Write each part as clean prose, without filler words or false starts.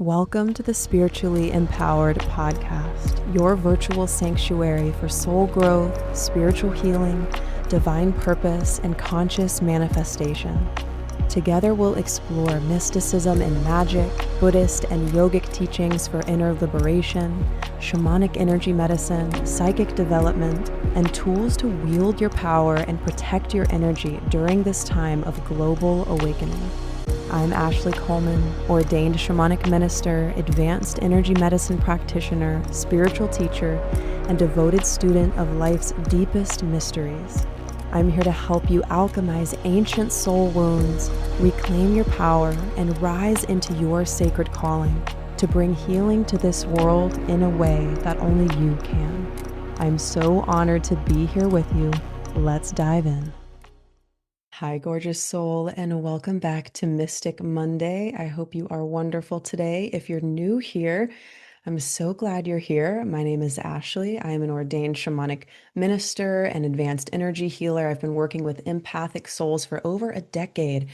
Welcome to the Spiritually Empowered Podcast, your virtual sanctuary for soul growth, spiritual healing, divine purpose, and conscious manifestation. Together we'll explore mysticism and magic, Buddhist and yogic teachings for inner liberation, shamanic energy medicine, psychic development, and tools to wield your power and protect your energy during this time of global awakening. I'm Ashley Coleman, ordained shamanic minister, advanced energy medicine practitioner, spiritual teacher, and devoted student of life's deepest mysteries. I'm here to help you alchemize ancient soul wounds, reclaim your power, and rise into your sacred calling to bring healing to this world in a way that only you can. I'm so honored to be here with you. Let's dive in. Hi, gorgeous soul, and welcome back to Mystic Monday. I hope you are wonderful today. If you're new here, I'm so glad you're here. My name is Ashley. I am an ordained shamanic minister and advanced energy healer. I've been working with empathic souls for over a decade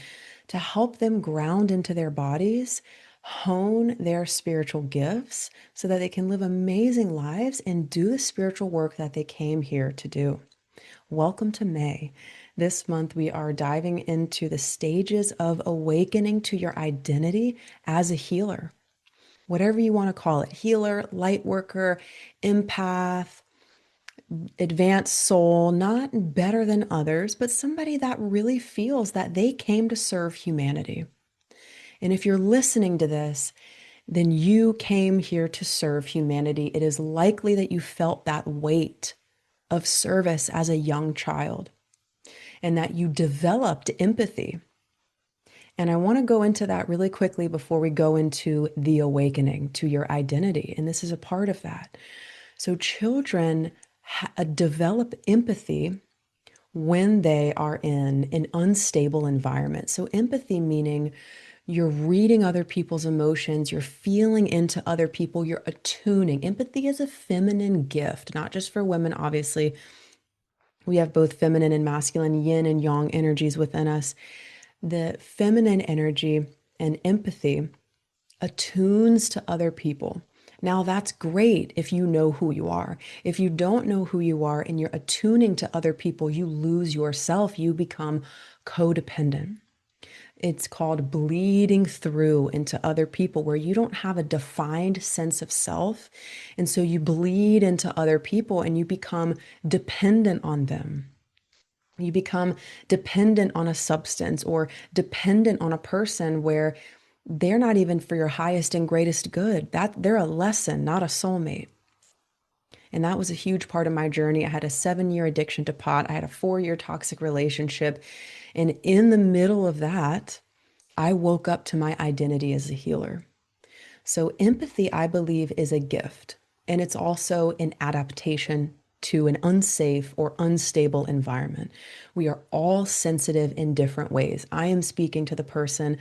to help them ground into their bodies, hone their spiritual gifts so that they can live amazing lives and do the spiritual work that they came here to do. Welcome to May. This month, we are diving into the stages of awakening to your identity as a healer. Whatever you want to call it, healer, light worker, empath, advanced soul, not better than others, but somebody that really feels that they came to serve humanity. And if you're listening to this, then you came here to serve humanity. It is likely that you felt that weight of service as a young child, and that you developed empathy. And I want to go into that really quickly before we go into the awakening to your identity. And this is a part of that. So children develop empathy when they are in an unstable environment. So empathy meaning you're reading other people's emotions, you're feeling into other people, you're attuning. Empathy is a feminine gift, not just for women, obviously. We have both feminine and masculine, yin and yang energies within us. The feminine energy and empathy attunes to other people. Now, that's great if you know who you are. If you don't know who you are and you're attuning to other people, you lose yourself. You become codependent. It's called bleeding through into other people where you don't have a defined sense of self. And so you bleed into other people and you become dependent on them. You become dependent on a substance or dependent on a person where they're not even for your highest and greatest good. That they're a lesson, not a soulmate. And that was a huge part of my journey. I had a 7-year addiction to pot. I had a 4-year toxic relationship. And in the middle of that, I woke up to my identity as a healer. So empathy, I believe, is a gift. And it's also an adaptation to an unsafe or unstable environment. We are all sensitive in different ways. I am speaking to the person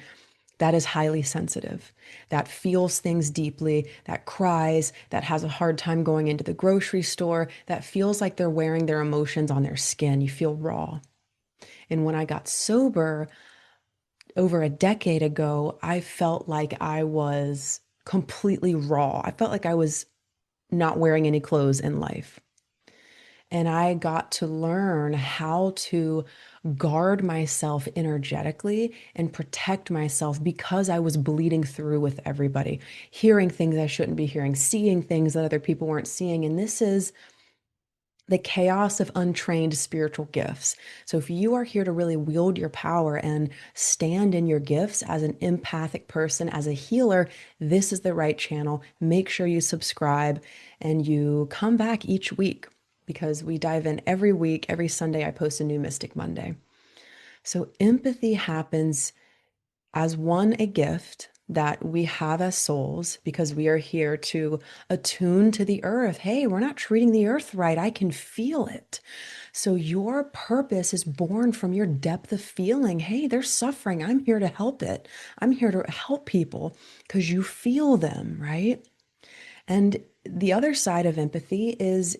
that is highly sensitive, that feels things deeply, that cries, that has a hard time going into the grocery store, that feels like they're wearing their emotions on their skin. You feel raw. And when I got sober over a decade ago, I felt like I was completely raw. I felt like I was not wearing any clothes in life. And I got to learn how to guard myself energetically and protect myself because I was bleeding through with everybody, hearing things I shouldn't be hearing, seeing things that other people weren't seeing. And this is the chaos of untrained spiritual gifts. So if you are here to really wield your power and stand in your gifts as an empathic person, as a healer, this is the right channel. Make sure you subscribe and you come back each week, because we dive in every week. Every Sunday, I post a new Mystic Monday. So empathy happens as a gift that we have as souls because we are here to attune to the earth. Hey, we're not treating the earth right. I can feel it. So your purpose is born from your depth of feeling. Hey, they're suffering. I'm here to help it. I'm here to help people because you feel them, right? And the other side of empathy is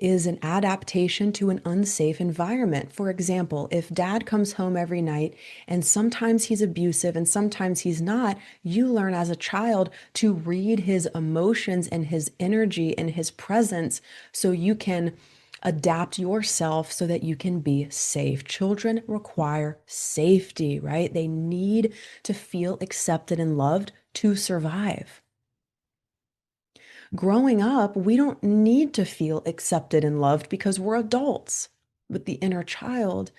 is an adaptation to an unsafe environment. For example, if dad comes home every night and sometimes he's abusive and sometimes he's not, you learn as a child to read his emotions and his energy and his presence so you can adapt yourself so that you can be safe. Children require safety, right? They need to feel accepted and loved to survive. Growing up, we don't need to feel accepted and loved because we're adults. But the inner child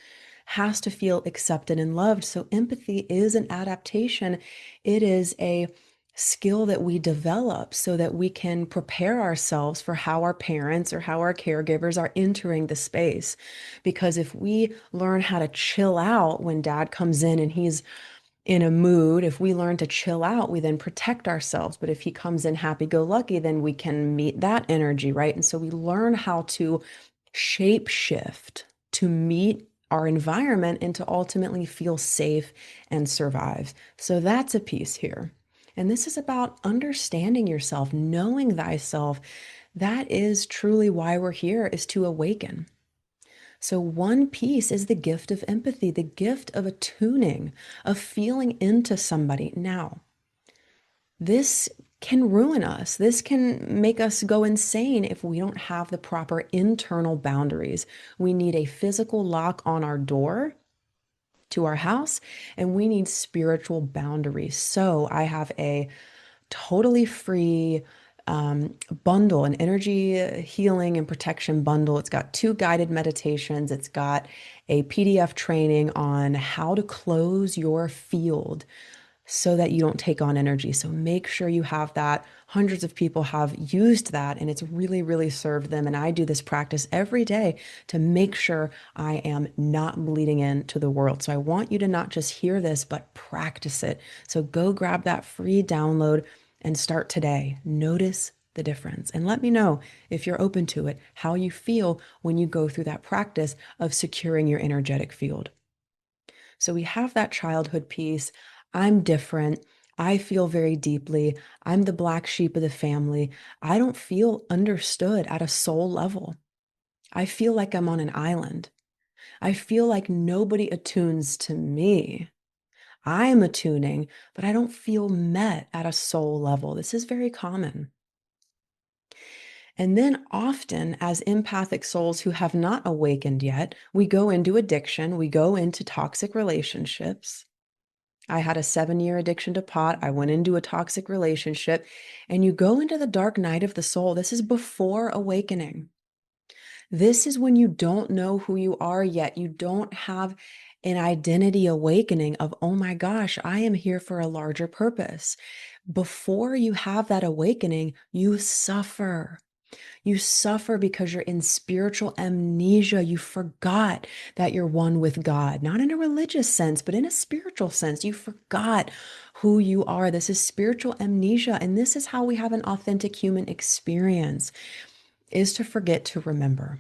has to feel accepted and loved. So empathy is an adaptation. It is a skill that we develop so that we can prepare ourselves for how our parents or how our caregivers are entering the space. Because if we learn how to chill out when dad comes in and he's in a mood, if we learn to chill out, we then protect ourselves. But if he comes in happy-go-lucky, then we can meet that energy, right? And so we learn how to shape shift to meet our environment and to ultimately feel safe and survive. So that's a piece here. And this is about understanding yourself, knowing thyself. That is truly why we're here, is to awaken. So, one piece is the gift of empathy, the gift of attuning, of feeling into somebody. Now, this can ruin us. This can make us go insane if we don't have the proper internal boundaries. We need a physical lock on our door to our house, and we need spiritual boundaries. So, I have a totally free bundle, an energy healing and protection bundle. It's got 2 guided meditations. It's got a PDF training on how to close your field so that you don't take on energy. So make sure you have that. Hundreds of people have used that and it's really, really served them. And I do this practice every day to make sure I am not bleeding into the world. So I want you to not just hear this, but practice it. So go grab that free download and start today. Notice the difference and let me know if you're open to it, how you feel when you go through that practice of securing your energetic field. So we have that childhood piece. I'm different. I feel very deeply. I'm the black sheep of the family. I don't feel understood at a soul level. I feel like I'm on an island. I feel like nobody attunes to me. I'm attuning, but I don't feel met at a soul level. This is very common. And then often, as empathic souls who have not awakened yet, we go into addiction, we go into toxic relationships. I had a 7-year addiction to pot. I went into a toxic relationship, and you go into the dark night of the soul. This is before awakening. This is when you don't know who you are yet. You don't have an identity awakening of, oh my gosh, I am here for a larger purpose. Before you have that awakening, you suffer. You suffer because you're in spiritual amnesia. You forgot that you're one with God, not in a religious sense, but in a spiritual sense. You forgot who you are. This is spiritual amnesia. And this is how we have an authentic human experience, is to forget to remember.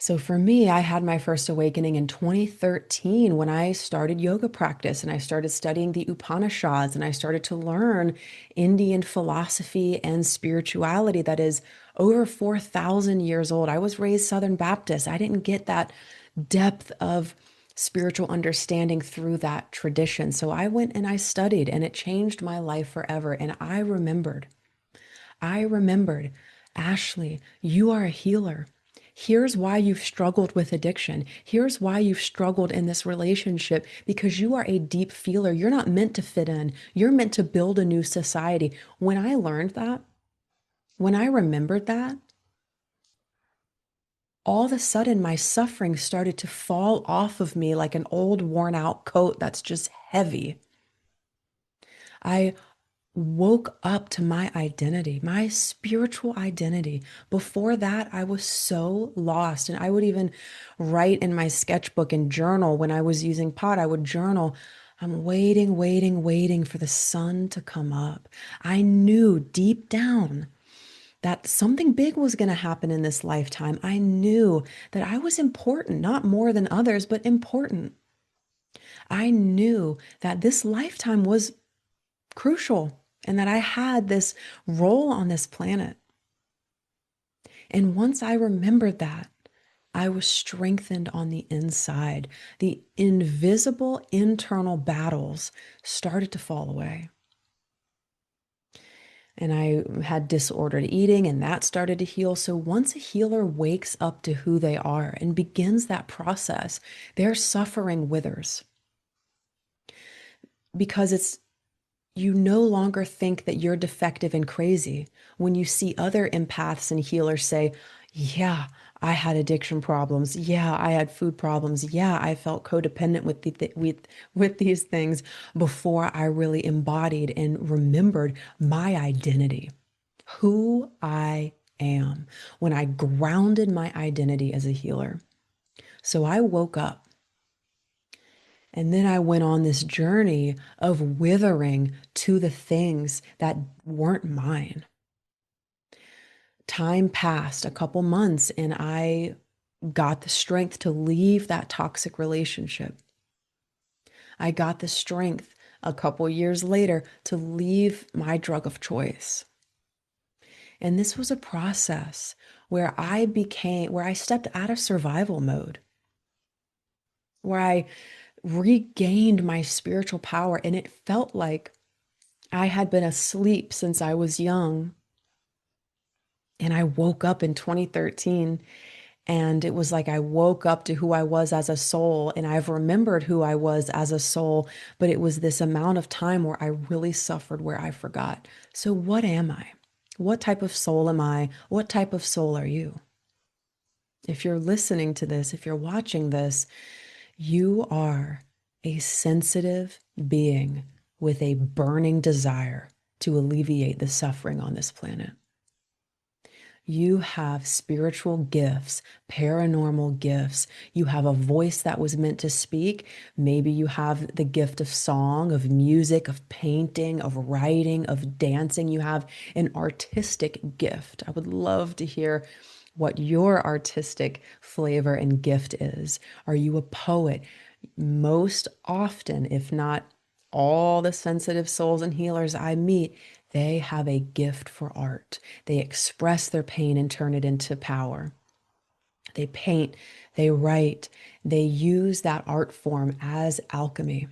So for me, I had my first awakening in 2013 when I started yoga practice and I started studying the Upanishads and I started to learn Indian philosophy and spirituality that is over 4,000 years old. I was raised Southern Baptist. I didn't get that depth of spiritual understanding through that tradition. So I went and I studied and it changed my life forever. And I remembered, Ashley, you are a healer. Here's why you've struggled with addiction. Here's why you've struggled in this relationship, because you are a deep feeler. You're not meant to fit in. You're meant to build a new society. When I learned that, when I remembered that, all of a sudden my suffering started to fall off of me like an old worn out coat that's just heavy. I woke up to my identity, my spiritual identity. Before that, I was so lost. And I would even write in my sketchbook and journal when I was using pot, I would journal, I'm waiting, waiting, waiting for the sun to come up. I knew deep down that something big was going to happen in this lifetime. I knew that I was important, not more than others, but important. I knew that this lifetime was crucial and that I had this role on this planet. And once I remembered that, I was strengthened on the inside. The invisible internal battles started to fall away. And I had disordered eating, and that started to heal. So once a healer wakes up to who they are and begins that process, their suffering withers, because you no longer think that you're defective and crazy. When you see other empaths and healers say, yeah, I had addiction problems. Yeah, I had food problems. Yeah, I felt codependent with these things before I really embodied and remembered my identity, who I am, when I grounded my identity as a healer. So I woke up. And then I went on this journey of withering to the things that weren't mine. Time passed, a couple months, and I got the strength to leave that toxic relationship. I got the strength a couple years later to leave my drug of choice. And this was a process where I stepped out of survival mode, where I regained my spiritual power. And it felt like I had been asleep since I was young. And I woke up in 2013, and it was like I woke up to who I was as a soul. And I've remembered who I was as a soul, but it was this amount of time where I really suffered, where I forgot. So what am I? What type of soul am I? What type of soul are you? If you're listening to this, if you're watching this, you are a sensitive being with a burning desire to alleviate the suffering on this planet. You have spiritual gifts, paranormal gifts. You have a voice that was meant to speak. Maybe you have the gift of song, of music, of painting, of writing, of dancing. You have an artistic gift. I would love to hear what your artistic flavor and gift is. Are you a poet? Most often, if not all the sensitive souls and healers I meet, they have a gift for art. They express their pain and turn it into power. They paint, they write, they use that art form as alchemy.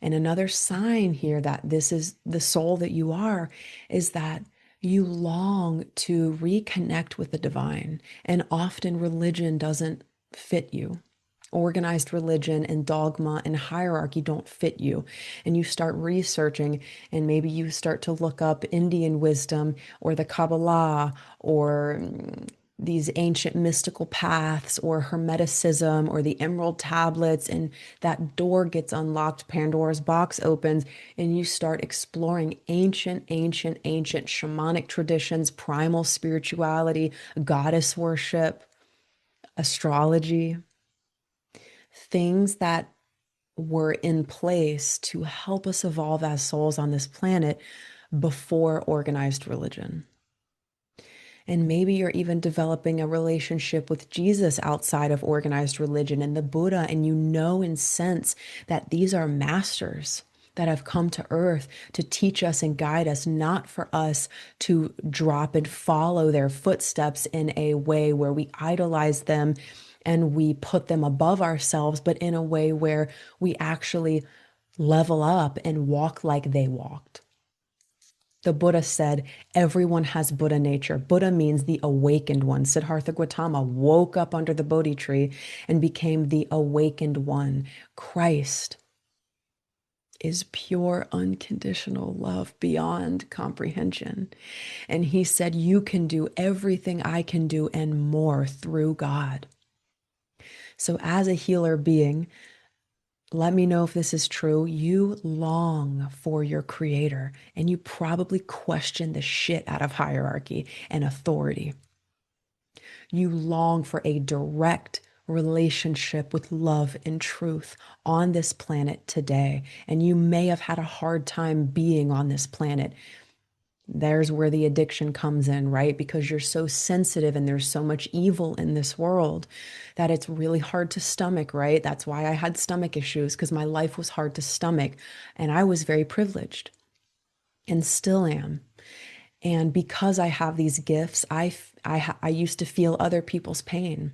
And another sign here that this is the soul that you are is that you long to reconnect with the divine. And often religion doesn't fit you. Organized religion and dogma and hierarchy don't fit you. And you start researching, and maybe you start to look up Indian wisdom or the Kabbalah or these ancient mystical paths or Hermeticism or the Emerald Tablets, and that door gets unlocked, Pandora's box opens, and you start exploring ancient shamanic traditions, primal spirituality, goddess worship, astrology, things that were in place to help us evolve as souls on this planet before organized religion. And maybe you're even developing a relationship with Jesus outside of organized religion and the Buddha, and you know and sense that these are masters that have come to earth to teach us and guide us, not for us to drop and follow their footsteps in a way where we idolize them and we put them above ourselves, but in a way where we actually level up and walk like they walked. The Buddha said, everyone has Buddha nature. Buddha means the awakened one. Siddhartha Gautama woke up under the Bodhi tree and became the awakened one. Christ is pure, unconditional love beyond comprehension. And he said, you can do everything I can do and more through God. So as a healer being, let me know if this is true. You long for your creator, and you probably question the shit out of hierarchy and authority. You long for a direct relationship with love and truth on this planet today. And you may have had a hard time being on this planet. There's where the addiction comes in, right? Because you're so sensitive and there's so much evil in this world that it's really hard to stomach, right? That's why I had stomach issues, because my life was hard to stomach. And I was very privileged and still am. And because I have these gifts, I used to feel other people's pain.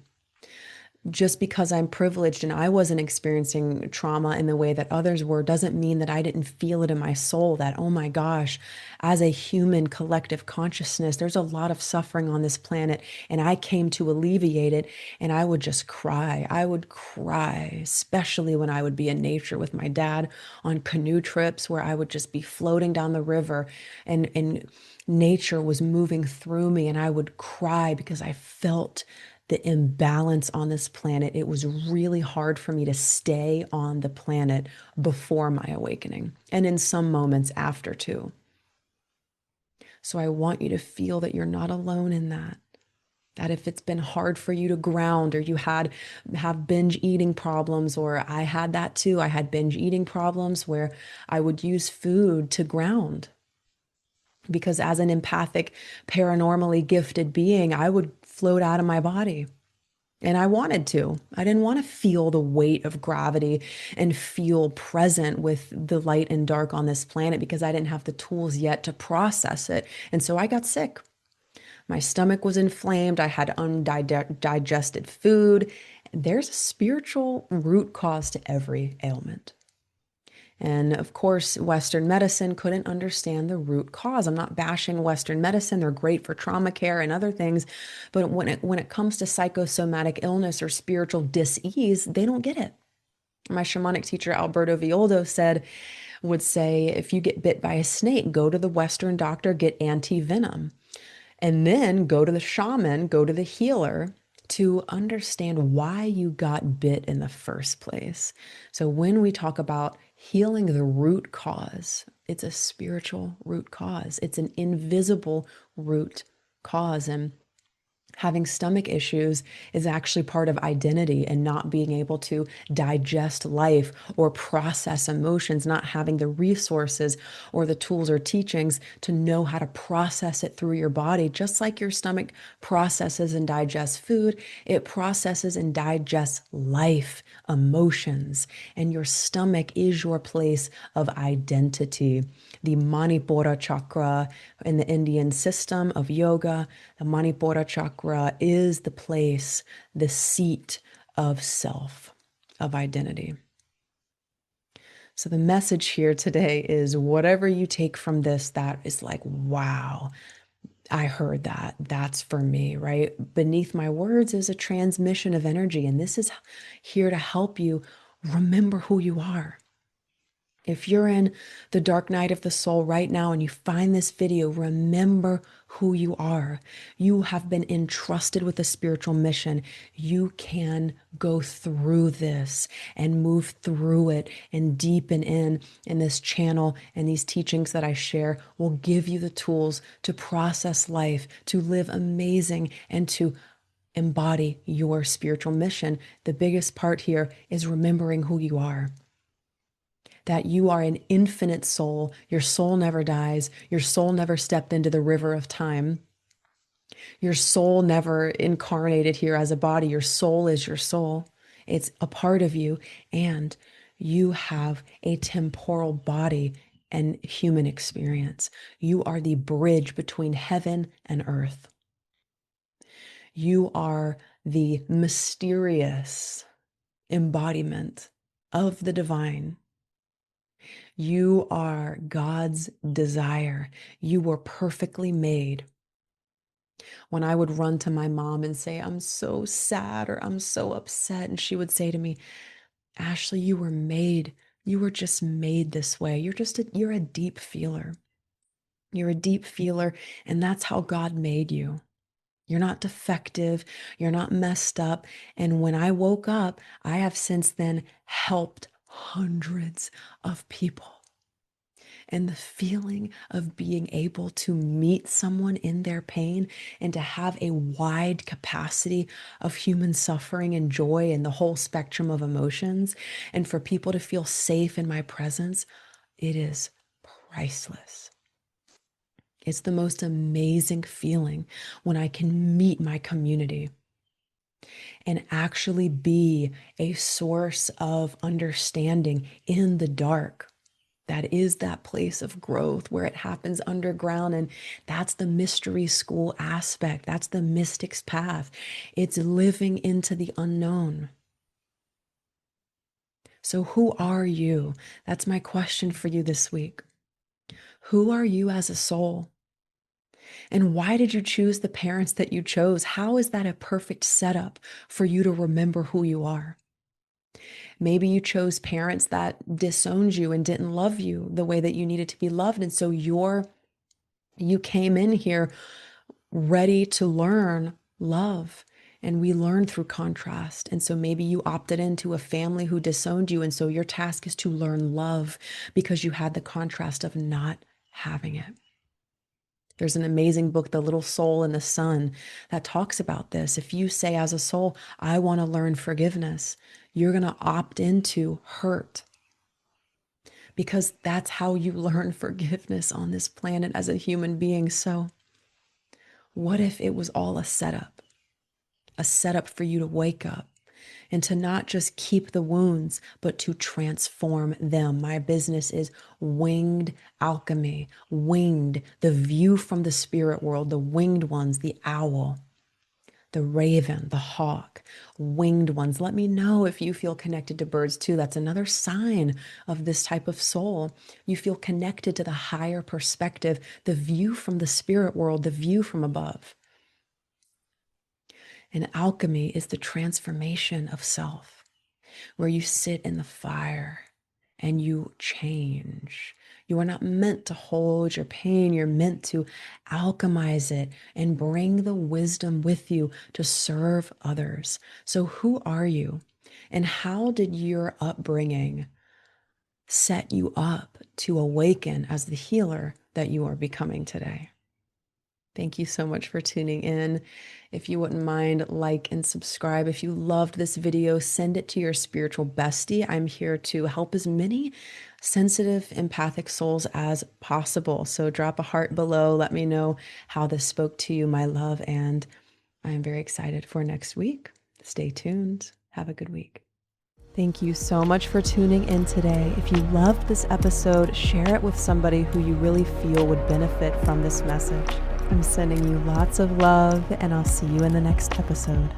Just because I'm privileged and I wasn't experiencing trauma in the way that others were doesn't mean that I didn't feel it in my soul that, oh my gosh, as a human collective consciousness, there's a lot of suffering on this planet, and I came to alleviate it. And I would just cry. I would cry, especially when I would be in nature with my dad on canoe trips where I would just be floating down the river, and nature was moving through me, and I would cry because I felt the imbalance on this planet. It was really hard for me to stay on the planet before my awakening, and in some moments after too. So I want you to feel that you're not alone in that. That if it's been hard for you to ground, or you have binge eating problems, or I had that too. I had binge eating problems where I would use food to ground. Because as an empathic, paranormally gifted being, I would float out of my body. And I wanted to. I didn't want to feel the weight of gravity and feel present with the light and dark on this planet, because I didn't have the tools yet to process it. And so I got sick. My stomach was inflamed. I had undigested food. There's a spiritual root cause to every ailment. And of course, Western medicine couldn't understand the root cause. I'm not bashing Western medicine. They're great for trauma care and other things. But when it comes to psychosomatic illness or spiritual dis-ease, they don't get it. My shamanic teacher, Alberto Villoldo, would say, if you get bit by a snake, go to the Western doctor, get anti-venom. And then go to the shaman, go to the healer to understand why you got bit in the first place. So when we talk about healing the root cause, it's a spiritual root cause. It's an invisible root cause. And having stomach issues is actually part of identity, and not being able to digest life or process emotions, not having the resources or the tools or teachings to know how to process it through your body. Just like your stomach processes and digests food, it processes and digests life, emotions, and your stomach is your place of identity. The Manipura chakra in the Indian system of yoga, the Manipura chakra is the place, the seat of self, of identity. So the message here today is, whatever you take from this, that is like, wow, I heard that. That's for me, right? Beneath my words is a transmission of energy. And this is here to help you remember who you are. If you're in the dark night of the soul right now and you find this video, remember who you are. You have been entrusted with a spiritual mission. You can go through this and move through it and deepen in this channel, and these teachings that I share will give you the tools to process life, to live amazing, and to embody your spiritual mission. The biggest part here is remembering who you are. That you are an infinite soul. Your soul never dies. Your soul never stepped into the river of time. Your soul never incarnated here as a body. Your soul is your soul. It's a part of you, and you have a temporal body and human experience. You are the bridge between heaven and earth. You are the mysterious embodiment of the divine. You are God's desire. You were perfectly made. When I would run to my mom and say, I'm so sad, or I'm so upset, and she would say to me, Ashley, you were made. You were just made this way. You're a deep feeler. You're a deep feeler, and that's how God made you. You're not defective. You're not messed up. And when I woke up, I have since then helped hundreds of people. And the feeling of being able to meet someone in their pain and to have a wide capacity of human suffering and joy and the whole spectrum of emotions, and for people to feel safe in my presence, it is priceless. It's the most amazing feeling when I can meet my community and actually be a source of understanding in the dark. That is that place of growth where it happens underground. And that's the mystery school aspect. That's the mystic's path. It's living into the unknown. So who are you? That's my question for you this week. Who are you as a soul? And why did you choose the parents that you chose? How is that a perfect setup for you to remember who you are? Maybe you chose parents that disowned you and didn't love you the way that you needed to be loved. And so you came in here ready to learn love. And we learn through contrast. And so maybe you opted into a family who disowned you. And so your task is to learn love because you had the contrast of not having it. There's an amazing book, The Little Soul in the Sun, that talks about this. If you say as a soul, I want to learn forgiveness, you're going to opt into hurt because that's how you learn forgiveness on this planet as a human being. So what if it was all a setup for you to wake up and to not just keep the wounds, but to transform them? My business is winged alchemy, winged, the view from the spirit world, the winged ones, the owl, the raven, the hawk, winged ones. Let me know if you feel connected to birds too. That's another sign of this type of soul. You feel connected to the higher perspective, the view from the spirit world, the view from above. And alchemy is the transformation of self, where you sit in the fire and you change. You are not meant to hold your pain. You're meant to alchemize it and bring the wisdom with you to serve others. So who are you? And how did your upbringing set you up to awaken as the healer that you are becoming today? Thank you so much for tuning in. If you wouldn't mind, like and subscribe. If you loved this video, send it to your spiritual bestie. I'm here to help as many sensitive, empathic souls as possible. So drop a heart below. Let me know how this spoke to you, my love. And I am very excited for next week. Stay tuned. Have a good week. Thank you so much for tuning in today. If you loved this episode, share it with somebody who you really feel would benefit from this message. I'm sending you lots of love, and I'll see you in the next episode.